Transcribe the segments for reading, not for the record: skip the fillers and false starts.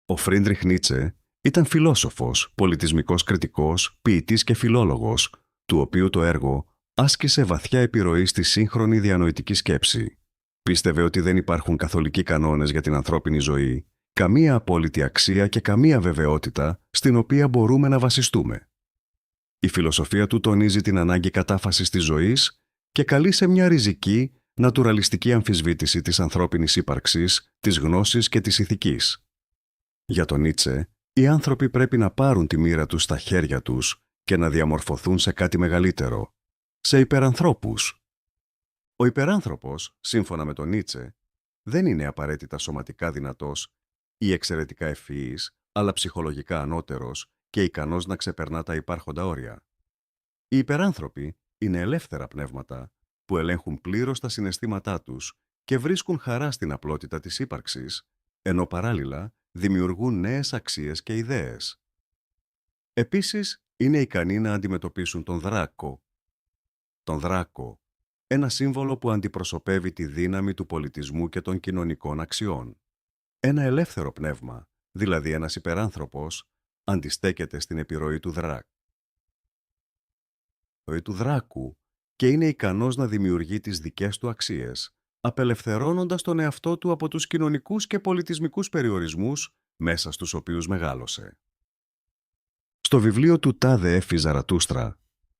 Ο Φρίντριχ Νίτσε ήταν φιλόσοφος, πολιτισμικός κριτικός, ποιητής και φιλόλογος, του οποίου το έργο άσκησε βαθιά επιρροή στη σύγχρονη διανοητική σκέψη. Πίστευε ότι δεν υπάρχουν καθολικοί κανόνες για την ανθρώπινη ζωή, καμία απόλυτη αξία και καμία βεβαιότητα στην οποία μπορούμε να βασιστούμε. Η φιλοσοφία του τονίζει την ανάγκη κατάφασης της ζωής και καλεί σε μια ριζική, νατουραλιστική αμφισβήτηση της ανθρώπινης ύπαρξης, της γνώσης και της ηθικής. Για τον Νίτσε, οι άνθρωποι πρέπει να πάρουν τη μοίρα τους στα χέρια τους και να διαμορφωθούν σε κάτι μεγαλύτερο, σε υπερανθρώπους. Ο υπεράνθρωπος, σύμφωνα με τον Νίτσε, δεν είναι απαραίτητα σωματικά δυνατός ή εξαιρετικά ευφυής, αλλά ψυχολογικά ανώτερος και ικανός να ξεπερνά τα υπάρχοντα όρια. Οι υπεράνθρωποι είναι ελεύθερα πνεύματα που ελέγχουν πλήρως τα συναισθήματά τους και βρίσκουν χαρά στην απλότητα της ύπαρξης, ενώ παράλληλα δημιουργούν νέες αξίες και ιδέες. Επίσης, είναι ικανοί να αντιμετωπίσουν τον δράκο. Τον δράκο, ένα σύμβολο που αντιπροσωπεύει τη δύναμη του πολιτισμού και των κοινωνικών αξιών. Ένα ελεύθερο πνεύμα, δηλαδή ένας υπεράνθρωπος, αντιστέκεται στην επιρροή του δράκου και είναι ικανός να δημιουργεί τις δικές του αξίες, απελευθερώνοντας τον εαυτό του από τους κοινωνικούς και πολιτισμικούς περιορισμούς μέσα στους οποίους μεγάλωσε. Στο βιβλίο του «Τάδε Έφη Ζαρατούστρα»,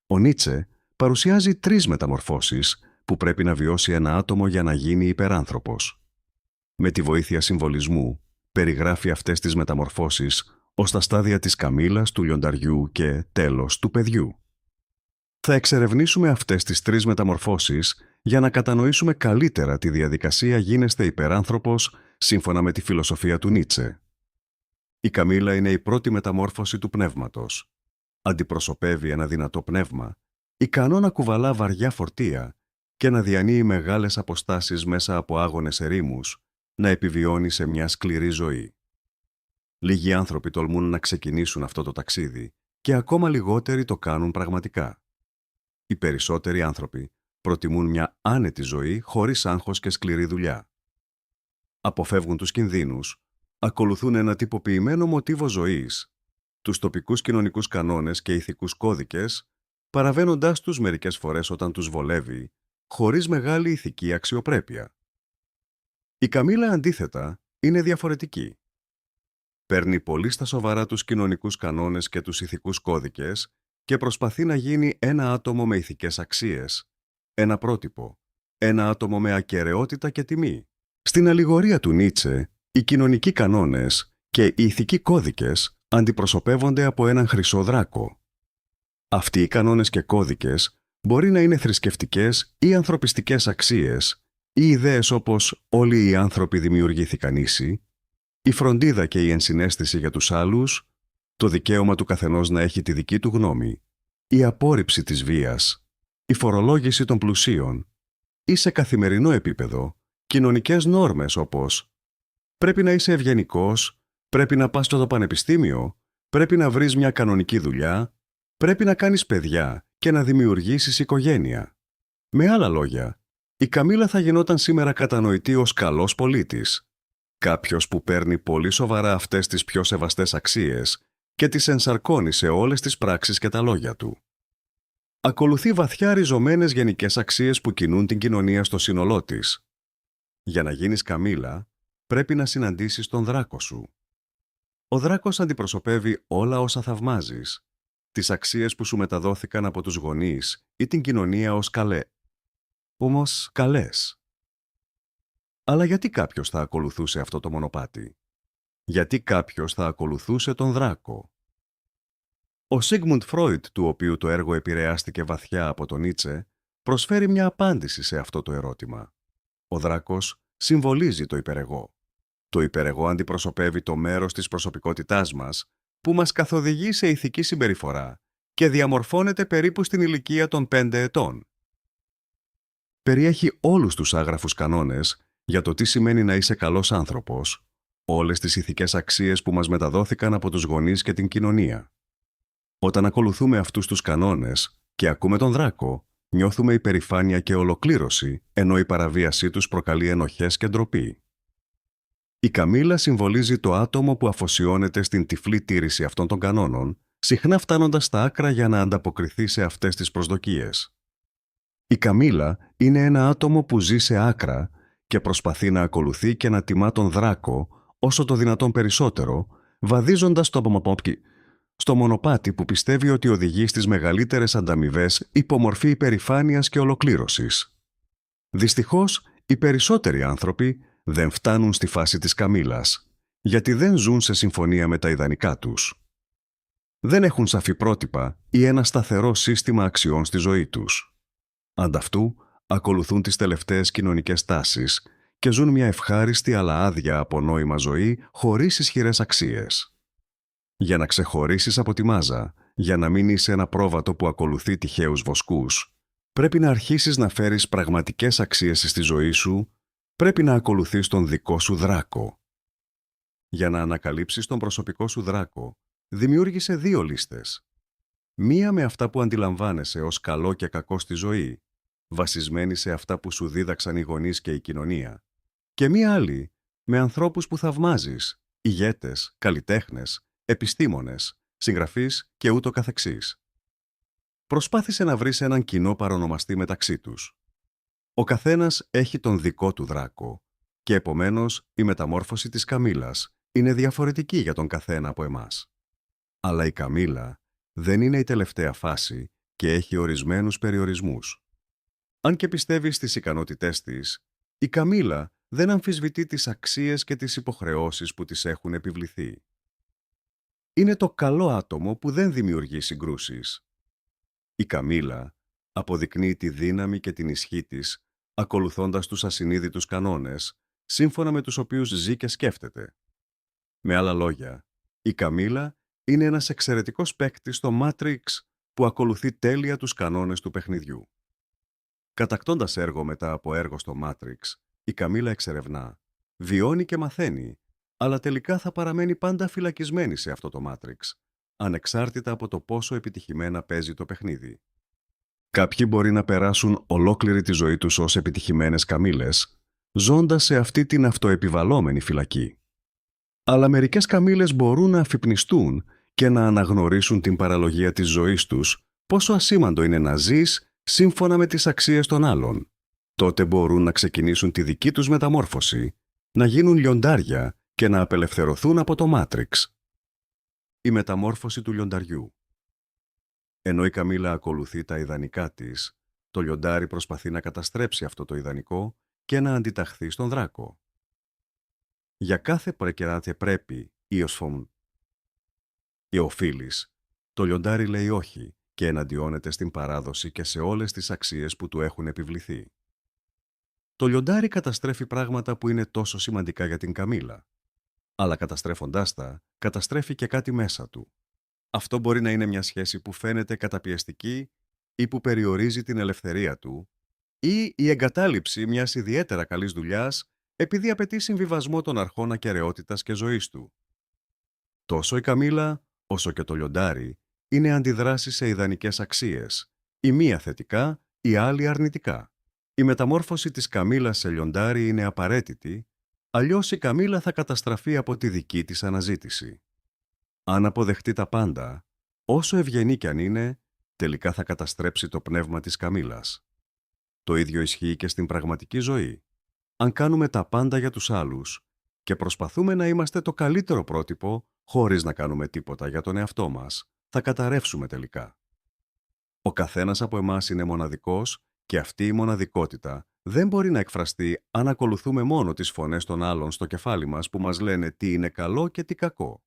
ο Νίτσε παρουσιάζει 3 μεταμορφώσεις που πρέπει να βιώσει ένα άτομο για να γίνει υπεράνθρωπος. Με τη βοήθεια συμβολισμού, περιγράφει αυτές τις μεταμορφώσεις ως τα στάδια της καμήλας, του λιονταριού και, τέλος, του παιδιού. Θα εξερευνήσουμε αυτές τις 3 μεταμορφώσεις για να κατανοήσουμε καλύτερα τη διαδικασία γίνεστε υπεράνθρωπος σύμφωνα με τη φιλοσοφία του Νίτσε. Η καμήλα είναι η πρώτη μεταμόρφωση του πνεύματος. Αντιπροσωπεύει ένα δυνατό πνεύμα, ικανό να κουβαλά βαριά φορτία και να διανύει μεγάλες αποστάσεις μέσα από άγονες ερήμους, να επιβιώνει σε μια σκληρή ζωή. Λίγοι άνθρωποι τολμούν να ξεκινήσουν αυτό το ταξίδι και ακόμα λιγότεροι το κάνουν πραγματικά. Οι περισσότεροι άνθρωποι προτιμούν μια άνετη ζωή χωρίς άγχος και σκληρή δουλειά. Αποφεύγουν τους κινδύνους, ακολουθούν ένα τυποποιημένο μοτίβο ζωής, τους τοπικούς κοινωνικούς κανόνες και ηθικούς κώδικες, παραβαίνοντάς τους μερικές φορές όταν τους βολεύει, χωρίς μεγάλη ηθική αξιοπρέπεια. Η καμήλα, αντίθετα, είναι διαφορετική. Παίρνει πολύ στα σοβαρά τους κοινωνικούς κανόνες και τους ηθικούς κώδικες και προσπαθεί να γίνει ένα άτομο με ηθικές αξίες, ένα πρότυπο, ένα άτομο με ακεραιότητα και τιμή. Στην αλληγορία του Νίτσε, οι κοινωνικοί κανόνες και οι ηθικοί κώδικες αντιπροσωπεύονται από έναν χρυσό δράκο. Αυτοί οι κανόνες και κώδικες μπορεί να είναι θρησκευτικές ή ανθρωπιστικές αξίες ή ιδέες όπως όλοι οι άνθρωποι δημιουργήθηκαν ίσοι, η φροντίδα και η ενσυναίσθηση για τους άλλους, το δικαίωμα του καθενός να έχει τη δική του γνώμη, η απόρριψη της βίας, η φορολόγηση των πλουσίων ή σε καθημερινό επίπεδο κοινωνικές νόρμες όπως πρέπει να είσαι ευγενικός, πρέπει να πας στο πανεπιστήμιο, πρέπει να βρεις μια κανονική δουλειά, πρέπει να κάνεις παιδιά και να δημιουργήσεις οικογένεια. Με άλλα λόγια, η καμήλα θα γινόταν σήμερα κατανοητή ως καλός πολίτης. Κάποιος που παίρνει πολύ σοβαρά αυτές τις πιο σεβαστές αξίες και τις ενσαρκώνει σε όλες τις πράξεις και τα λόγια του. Ακολουθεί βαθιά ριζωμένες γενικές αξίες που κινούν την κοινωνία στο σύνολό της. Για να γίνεις καμήλα, πρέπει να συναντήσεις τον δράκο σου. Ο δράκος αντιπροσωπεύει όλα όσα θαυμάζεις, τις αξίες που σου μεταδόθηκαν από τους γονείς ή την κοινωνία ως όμως καλές. Αλλά γιατί κάποιος θα ακολουθούσε αυτό το μονοπάτι? Γιατί κάποιος θα ακολουθούσε τον δράκο? Ο Σίγμουντ Φρόιντ, του οποίου το έργο επηρεάστηκε βαθιά από τον Νίτσε, προσφέρει μια απάντηση σε αυτό το ερώτημα. Ο δράκος συμβολίζει το υπερεγώ. Το υπερεγώ αντιπροσωπεύει το μέρος της προσωπικότητάς μας που μας καθοδηγεί σε ηθική συμπεριφορά και διαμορφώνεται περίπου στην ηλικία των 5 ετών. Περιέχει όλους τους άγραφους κανόνες για το τι σημαίνει να είσαι καλός άνθρωπος, όλες τις ηθικές αξίες που μας μεταδόθηκαν από τους γονείς και την κοινωνία. Όταν ακολουθούμε αυτούς τους κανόνες και ακούμε τον δράκο, νιώθουμε υπερηφάνεια και ολοκλήρωση, ενώ η παραβίασή τους προκαλεί ενοχές και ντροπή. Η καμήλα συμβολίζει το άτομο που αφοσιώνεται στην τυφλή τήρηση αυτών των κανόνων, συχνά φτάνοντας στα άκρα για να ανταποκριθεί σε αυτές τις προσδοκίες. Η καμήλα είναι ένα άτομο που ζει σε άκρα και προσπαθεί να ακολουθεί και να τιμά τον δράκο όσο το δυνατόν περισσότερο, βαδίζοντας στο μονοπάτι που πιστεύει ότι οδηγεί στις μεγαλύτερες ανταμοιβές υπό μορφή υπερηφάνειας και ολοκλήρωσης. Δυστυχώς, οι περισσότεροι άνθρωποι δεν φτάνουν στη φάση της καμήλας, γιατί δεν ζουν σε συμφωνία με τα ιδανικά τους. Δεν έχουν σαφή πρότυπα ή ένα σταθερό σύστημα αξιών στη ζωή τους. Ανταυτού, ακολουθούν τις τελευταίες κοινωνικές τάσεις και ζουν μια ευχάριστη αλλά άδεια από νόημα ζωή χωρίς ισχυρές αξίες. Για να ξεχωρίσεις από τη μάζα, για να μην είσαι ένα πρόβατο που ακολουθεί τυχαίους βοσκούς, πρέπει να αρχίσεις να φέρεις πραγματικές αξίες στη ζωή σου, πρέπει να ακολουθείς τον δικό σου δράκο. Για να ανακαλύψεις τον προσωπικό σου δράκο, δημιούργησε 2 λίστες. Μία με αυτά που αντιλαμβάνεσαι ως καλό και κακό στη ζωή, βασισμένη σε αυτά που σου δίδαξαν οι γονείς και η κοινωνία, και μία άλλη με ανθρώπους που θαυμάζεις, ηγέτες, καλλιτέχνες, επιστήμονες, συγγραφείς και ούτω καθεξής. Προσπάθησε να βρεις έναν κοινό παρονομαστή μεταξύ τους. Ο καθένας έχει τον δικό του δράκο και επομένως η μεταμόρφωση της καμήλας είναι διαφορετική για τον καθένα από εμάς. Αλλά η καμήλα δεν είναι η τελευταία φάση και έχει ορισμένους περιορισμούς. Αν και πιστεύει στις ικανότητές της, η καμήλα δεν αμφισβητεί τις αξίες και τις υποχρεώσεις που της έχουν επιβληθεί. Είναι το καλό άτομο που δεν δημιουργεί συγκρούσεις. Η καμήλα αποδεικνύει τη δύναμη και την ισχύ της, ακολουθώντας τους ασυνείδητους κανόνες, σύμφωνα με τους οποίους ζει και σκέφτεται. Με άλλα λόγια, η καμήλα είναι ένας εξαιρετικός παίκτης στο Matrix που ακολουθεί τέλεια τους κανόνες του παιχνιδιού. Κατακτώντας έργο μετά από έργο στο Matrix, η καμήλα εξερευνά, βιώνει και μαθαίνει, αλλά τελικά θα παραμένει πάντα φυλακισμένη σε αυτό το Matrix, ανεξάρτητα από το πόσο επιτυχημένα παίζει το παιχνίδι. Κάποιοι μπορεί να περάσουν ολόκληρη τη ζωή τους ως επιτυχημένες καμήλες, ζώντας σε αυτή την αυτοεπιβαλόμενη φυλακή. Αλλά μερικές καμήλες μπορούν να αφυπνιστούν και να αναγνωρίσουν την παραλογία της ζωής τους, πόσο ασήμαντο είναι να ζεις σύμφωνα με τις αξίες των άλλων. Τότε μπορούν να ξεκινήσουν τη δική τους μεταμόρφωση, να γίνουν λιοντάρια και να απελευθερωθούν από το Μάτριξ. Η μεταμόρφωση του λιονταριού. Ενώ η καμήλα ακολουθεί τα ιδανικά της, το λιοντάρι προσπαθεί να καταστρέψει αυτό το ιδανικό και να αντιταχθεί στον δράκο. Για κάθε πρέπει ή οφείλεις, το λιοντάρι λέει όχι και εναντιώνεται στην παράδοση και σε όλες τις αξίες που του έχουν επιβληθεί. Το λιοντάρι καταστρέφει πράγματα που είναι τόσο σημαντικά για την καμήλα, αλλά καταστρέφοντάς τα, καταστρέφει και κάτι μέσα του. Αυτό μπορεί να είναι μια σχέση που φαίνεται καταπιεστική ή που περιορίζει την ελευθερία του, ή η εγκατάλειψη μιας ιδιαίτερα καλής δουλειάς επειδή απαιτεί συμβιβασμό των αρχών ακεραιότητας και ζωής του. Τόσο η καμήλα, όσο και το λιοντάρι, είναι αντιδράσεις σε ιδανικές αξίες, η μία θετικά, η άλλη αρνητικά. Η μεταμόρφωση της καμήλας σε λιοντάρι είναι απαραίτητη, αλλιώς η καμήλα θα καταστραφεί από τη δική της αναζήτηση. Αν αποδεχτεί τα πάντα, όσο ευγενή κι αν είναι, τελικά θα καταστρέψει το πνεύμα της καμήλας. Το ίδιο ισχύει και στην πραγματική ζωή. Αν κάνουμε τα πάντα για τους άλλους και προσπαθούμε να είμαστε το καλύτερο πρότυπο χωρίς να κάνουμε τίποτα για τον εαυτό μας, θα καταρρεύσουμε τελικά. Ο καθένας από εμάς είναι μοναδικός και αυτή η μοναδικότητα δεν μπορεί να εκφραστεί αν ακολουθούμε μόνο τις φωνές των άλλων στο κεφάλι μας που μας λένε τι είναι καλό και τι κακό.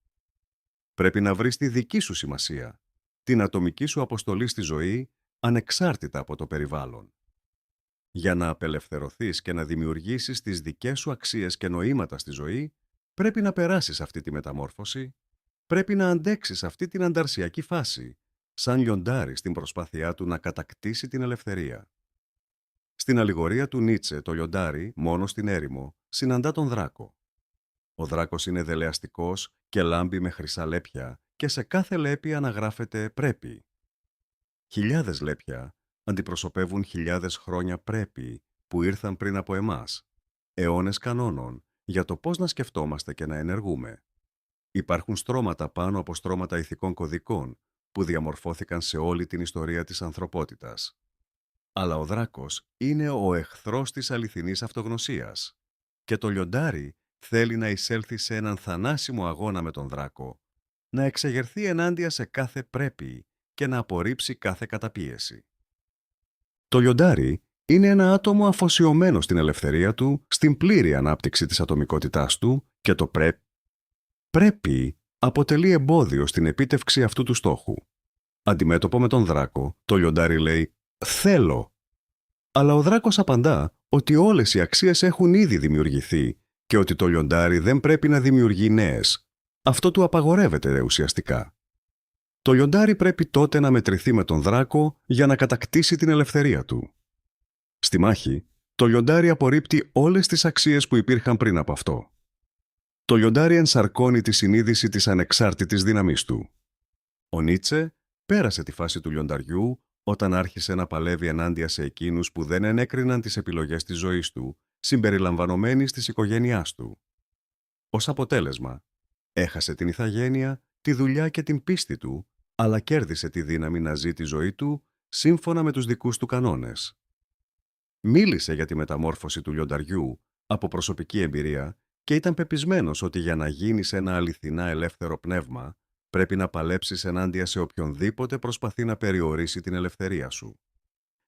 Πρέπει να βρεις τη δική σου σημασία, την ατομική σου αποστολή στη ζωή, ανεξάρτητα από το περιβάλλον. Για να απελευθερωθείς και να δημιουργήσεις τις δικές σου αξίες και νοήματα στη ζωή, πρέπει να περάσεις αυτή τη μεταμόρφωση, πρέπει να αντέξεις αυτή την ανταρσιακή φάση, σαν λιοντάρι στην προσπάθειά του να κατακτήσει την ελευθερία. Στην αλληγορία του Νίτσε, το λιοντάρι, μόνο στην έρημο, συναντά τον δράκο. Ο δράκος είναι δελεαστικός και λάμπει με χρυσά λέπια και σε κάθε λέπη αναγράφεται «πρέπει». Χιλιάδες λέπια αντιπροσωπεύουν χιλιάδες χρόνια πρέπει που ήρθαν πριν από εμάς, αιώνες κανόνων, για το πώς να σκεφτόμαστε και να ενεργούμε. Υπάρχουν στρώματα πάνω από στρώματα ηθικών κωδικών που διαμορφώθηκαν σε όλη την ιστορία της ανθρωπότητας. Αλλά ο δράκος είναι ο εχθρός της αληθινής αυτογνωσίας. Και το λιοντάρι θέλει να εισέλθει σε έναν θανάσιμο αγώνα με τον δράκο, να εξεγερθεί ενάντια σε κάθε πρέπει και να απορρίψει κάθε καταπίεση. Το λιοντάρι είναι ένα άτομο αφοσιωμένο στην ελευθερία του, στην πλήρη ανάπτυξη της ατομικότητάς του και το πρέπει αποτελεί εμπόδιο στην επίτευξη αυτού του στόχου. Αντιμέτωπο με τον δράκο, το λιοντάρι λέει «Θέλω». Αλλά ο δράκος απαντά ότι όλες οι αξίες έχουν ήδη δημιουργηθεί και ότι το λιοντάρι δεν πρέπει να δημιουργεί νέες. Αυτό του απαγορεύεται ουσιαστικά. Το λιοντάρι πρέπει τότε να μετρηθεί με τον δράκο για να κατακτήσει την ελευθερία του. Στη μάχη, το λιοντάρι απορρίπτει όλες τις αξίες που υπήρχαν πριν από αυτό. Το λιοντάρι ενσαρκώνει τη συνείδηση της ανεξάρτητης δύναμής του. Ο Νίτσε πέρασε τη φάση του λιονταριού όταν άρχισε να παλεύει ενάντια σε εκείνους που δεν ενέκριναν τις επιλογές της ζωής του, συμπεριλαμβανομένης της οικογένειάς του. Ως αποτέλεσμα, έχασε την ηθαγένεια, τη δουλειά και την πίστη του, αλλά κέρδισε τη δύναμη να ζει τη ζωή του σύμφωνα με τους δικούς του κανόνες. Μίλησε για τη μεταμόρφωση του λιονταριού από προσωπική εμπειρία και ήταν πεπισμένος ότι για να γίνεις ένα αληθινά ελεύθερο πνεύμα, πρέπει να παλέψεις ενάντια σε οποιονδήποτε προσπαθεί να περιορίσει την ελευθερία σου.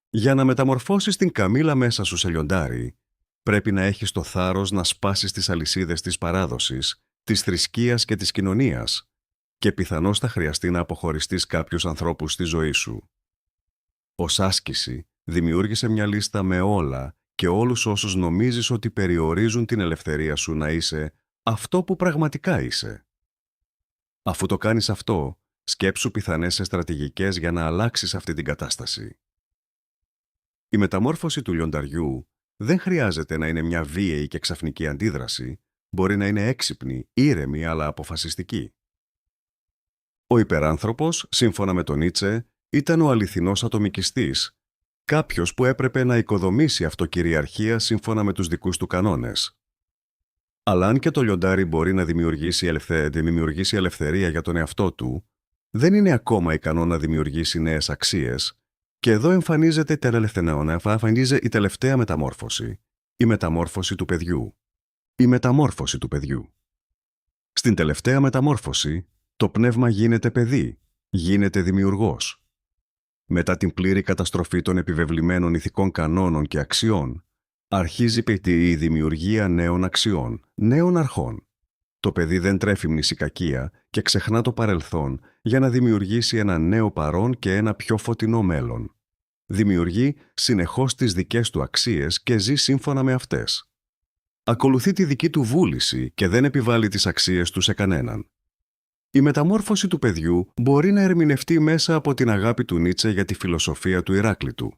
Για να μεταμορφώσεις την καμήλα μέσα σου σε λιοντάρι, πρέπει να έχεις το θάρρος να σπάσεις τις αλυσίδες της παράδοσης, της θρησκείας και της κοινωνίας και πιθανώς θα χρειαστεί να αποχωριστείς κάποιους ανθρώπους στη ζωή σου. Ως άσκηση, δημιούργησε μια λίστα με όλα και όλους όσους νομίζεις ότι περιορίζουν την ελευθερία σου να είσαι αυτό που πραγματικά είσαι. Αφού το κάνεις αυτό, σκέψου πιθανές στρατηγικές για να αλλάξεις αυτή την κατάσταση. Η μεταμόρφωση του λιονταριού δεν χρειάζεται να είναι μια βίαιη και ξαφνική αντίδραση, μπορεί να είναι έξυπνη, ήρεμη αλλά αποφασιστική. Ο υπεράνθρωπος, σύμφωνα με τον Νίτσε, ήταν ο αληθινός ατομικιστής, κάποιος που έπρεπε να οικοδομήσει αυτοκυριαρχία σύμφωνα με τους δικούς του κανόνες. Αλλά αν και το λιοντάρι μπορεί να δημιουργήσει ελευθερία για τον εαυτό του, δεν είναι ακόμα ικανό να δημιουργήσει νέες αξίες, και εδώ εμφανίζεται η τελευταία μεταμόρφωση, η μεταμόρφωση του παιδιού. Η μεταμόρφωση του παιδιού. Στην τελευταία μεταμόρφωση, το πνεύμα γίνεται παιδί, γίνεται δημιουργός. Μετά την πλήρη καταστροφή των επιβεβλημένων ηθικών κανόνων και αξιών, αρχίζει η δημιουργία νέων αξιών, νέων αρχών. Το παιδί δεν τρέφει μνησικακία και ξεχνά το παρελθόν για να δημιουργήσει ένα νέο παρόν και ένα πιο φωτεινό μέλλον. Δημιουργεί συνεχώς τις δικές του αξίες και ζει σύμφωνα με αυτές. Ακολουθεί τη δική του βούληση και δεν επιβάλλει τις αξίες του σε κανέναν. Η μεταμόρφωση του παιδιού μπορεί να ερμηνευτεί μέσα από την αγάπη του Νίτσε για τη φιλοσοφία του Ηράκλειτου.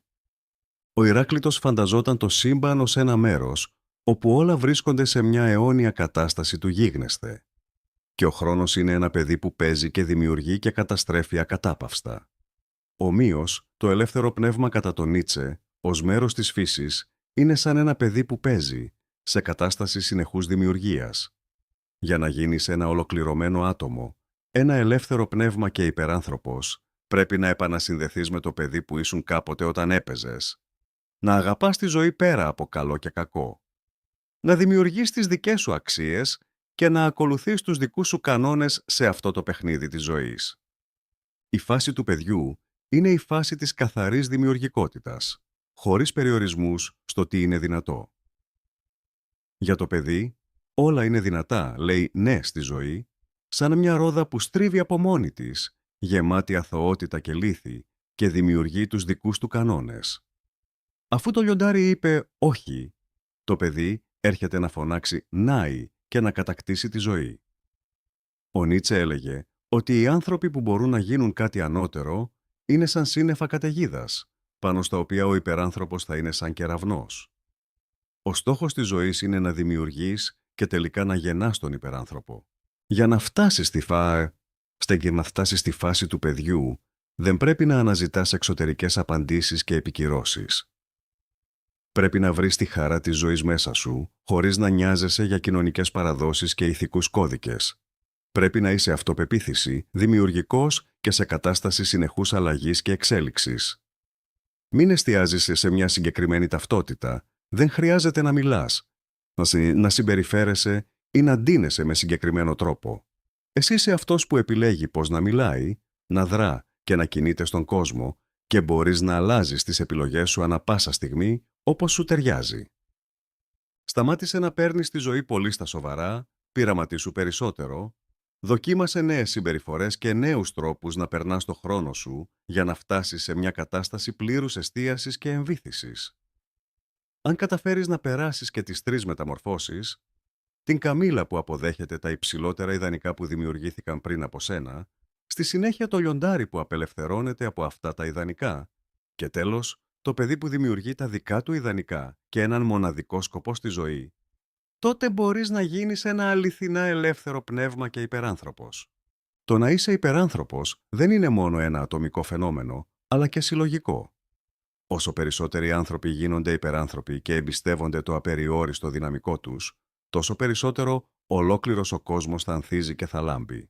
Ο Ηράκλειτος φανταζόταν το σύμπαν ως ένα μέρος όπου όλα βρίσκονται σε μια αιώνια κατάσταση του γίγνεσθε. Και ο χρόνος είναι ένα παιδί που παίζει και δημιουργεί και καταστρέφει ακατάπαυστα. Ομοίως, το ελεύθερο πνεύμα κατά τον Νίτσε, ως μέρος της φύσης, είναι σαν ένα παιδί που παίζει, σε κατάσταση συνεχούς δημιουργίας. Για να γίνεις ένα ολοκληρωμένο άτομο, ένα ελεύθερο πνεύμα και υπεράνθρωπος, πρέπει να επανασυνδεθείς με το παιδί που ήσουν κάποτε όταν έπαιζες. Να αγαπάς τη ζωή πέρα από καλό και κακό. Να δημιουργείς τις δικές σου αξίες και να ακολουθείς τους δικούς σου κανόνες σε αυτό το παιχνίδι της ζωής. Η φάση του παιδιού είναι η φάση της καθαρής δημιουργικότητας, χωρίς περιορισμούς στο τι είναι δυνατό. Για το παιδί, όλα είναι δυνατά, λέει ναι στη ζωή, σαν μια ρόδα που στρίβει από μόνη της, γεμάτη αθωότητα και λύθη και δημιουργεί τους δικούς του κανόνες. Αφού το λιοντάρι είπε όχι, το παιδί έρχεται να φωνάξει «νάι» και να κατακτήσει τη ζωή. Ο Νίτσε έλεγε ότι οι άνθρωποι που μπορούν να γίνουν κάτι ανώτερο είναι σαν σύννεφα καταιγίδας, πάνω στα οποία ο υπεράνθρωπος θα είναι σαν κεραυνός. Ο στόχος της ζωής είναι να δημιουργείς και τελικά να γεννάς τον υπεράνθρωπο. Για να φτάσεις στη φάση του παιδιού, δεν πρέπει να αναζητάς εξωτερικές απαντήσεις και επικυρώσεις. Πρέπει να βρεις τη χαρά της ζωής μέσα σου, χωρίς να νοιάζεσαι για κοινωνικές παραδόσεις και ηθικούς κώδικες. Πρέπει να είσαι αυτοπεποίθηση, δημιουργικός και σε κατάσταση συνεχούς αλλαγής και εξέλιξης. Μην εστιάζεσαι σε μια συγκεκριμένη ταυτότητα. Δεν χρειάζεται να μιλάς, να συμπεριφέρεσαι ή να ντύνεσαι με συγκεκριμένο τρόπο. Εσύ είσαι αυτός που επιλέγει πώς να μιλάει, να δρά και να κινείται στον κόσμο και μπορείς να αλλάζεις τις επιλογές σου ανά πάσα στιγμή όπως σου ταιριάζει. Σταμάτησε να παίρνεις τη ζωή πολύ στα σοβαρά, πειραματίσου περισσότερο, δοκίμασε νέες συμπεριφορές και νέους τρόπους να περνάς το χρόνο σου για να φτάσεις σε μια κατάσταση πλήρους εστίασης και εμβύθισης. Αν καταφέρεις να περάσεις και τις 3 μεταμορφώσεις, την καμήλα που αποδέχεται τα υψηλότερα ιδανικά που δημιουργήθηκαν πριν από σένα, στη συνέχεια το λιοντάρι που απελευθερώνεται από αυτά τα ιδανικά και τέλος το παιδί που δημιουργεί τα δικά του ιδανικά και έναν μοναδικό σκοπό στη ζωή, τότε μπορείς να γίνεις ένα αληθινά ελεύθερο πνεύμα και υπεράνθρωπος. Το να είσαι υπεράνθρωπος δεν είναι μόνο ένα ατομικό φαινόμενο, αλλά και συλλογικό. Όσο περισσότεροι άνθρωποι γίνονται υπεράνθρωποι και εμπιστεύονται το απεριόριστο δυναμικό τους, τόσο περισσότερο ολόκληρος ο κόσμος θα ανθίζει και θα λάμπει.